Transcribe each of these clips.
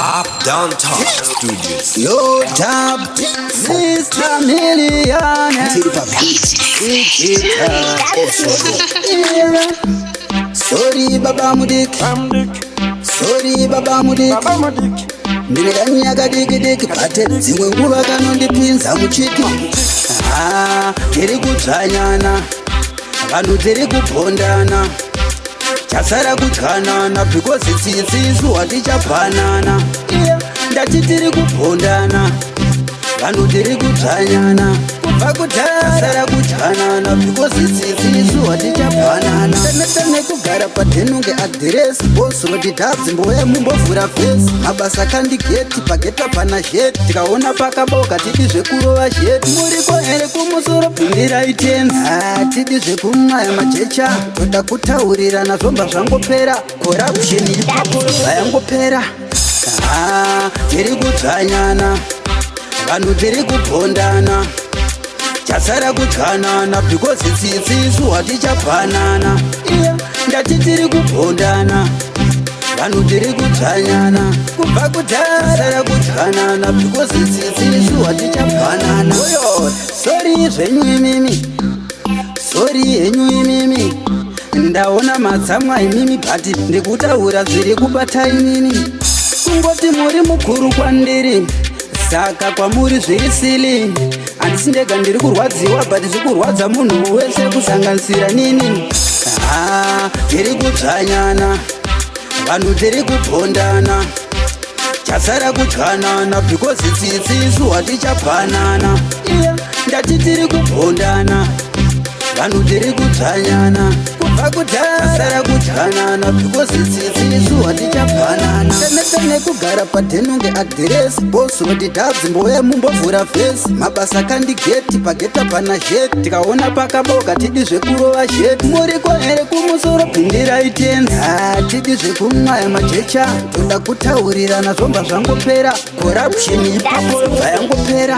Up Downtown Studios. Yo, Tab, Mr. Millionaire. Sorry, Baba Mudik. Sorry, Baba Mudik. Ndineganya diki pate zimwe nguva kanondipinza muchiti. Tiri kudzanyana, vanhu tiri kupondana. Chasara kutyanana because tsitsisu hatichapanana. Ndati tiri kupondana, vanhu tiri kudzanyana. Kubva kudhara kutyanana because tsitsisu hatichapanana. Tene kugara patenunge address boss roti tabzi mboya mumbovhura face. Mabasa kandigeti pageta pana shed. Tikaona pakaboka titi zvekurova shed. Muriko here kumusoro pindira itenza. Titi zvekumwaya majecha. Toda kutaurirana zvomba zvangopera. Corruption ipapo zvayangopera. Tiri kudzanyana, vanhu tiri kupondana. Chasara kutyanana because tsitsisu hatichapanana. Ndati tiri kupondana, vanhu tiri kudzanyana. Kubva kudhara kutyanana because tsitsisu hatichapanana. Sorry zvenyu imimi, sorry henyu imimi. Ndaona matsamwa imimi but ndikutaura zviri kubata imimi. Kungoti muri mukuru kwandiri, saka kwamuri zviri sili. Handisi ndega ndiri kurwadziwa but zviri kurwadza munhu wese kusanganisira nini. Tiri kudzanyana, vanhu tiri kupondana. Chasara kutyanana because tsitsisu hatichapanana. Ndati tiri kupondana, vanhu tiri kudzanyana. Kubva kudhara kutyanana because tsitsisu hatichapanana. Tene kugara patenunge address boss roti tabzi mboya mumbovhura face. Mabasa kandigeti pageta pana shed. Tikaona pakaboka tidi zvekurova shed. Muriko here kumusoro pindira itenza. Tidi zvekumwaya majecha. Toda kutaurirana zvomba zvangopera. Corruption ipapo zvayangopera.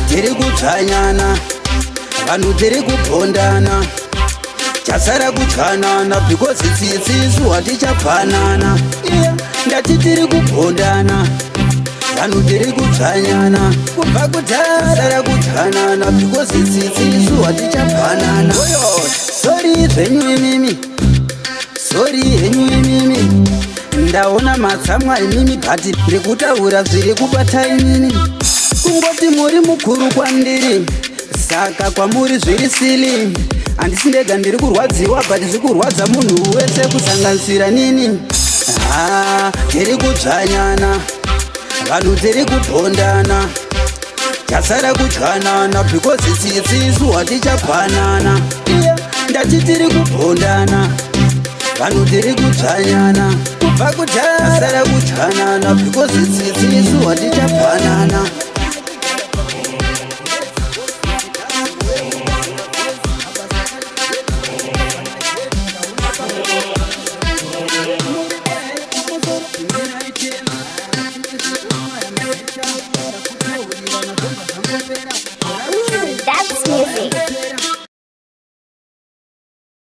Tiri kudzanyana, vanhu tiri kupondana. Chasara kutyanana because tsitsisu hatichapanana. Ndati tiri kupondana, vanhu tiri kudzanyana. Kubva kudhara kutyanana because tsitsisu hatichapanana. Sorry zvenyu imimi, sorry henyu imimi. Ndaona matsamwa imimi but ndikutaura zviri kubata imini. Kungoti muri mukuru kwandiri, saka kwamuri zviri sili. Handisi ndega ndiri kurwadziwa but zviri kurwadza munhu wese kusanganisira nini. Tiri kudzanyana, vanhu tiri kupondana. Chasara kutyanana because tsitsisu hatichapanana. Ndati tiri kupondana, vanhu tiri kudzanyana. Kubva kudhara kutyanana because tsitsisu hatichapanana. United,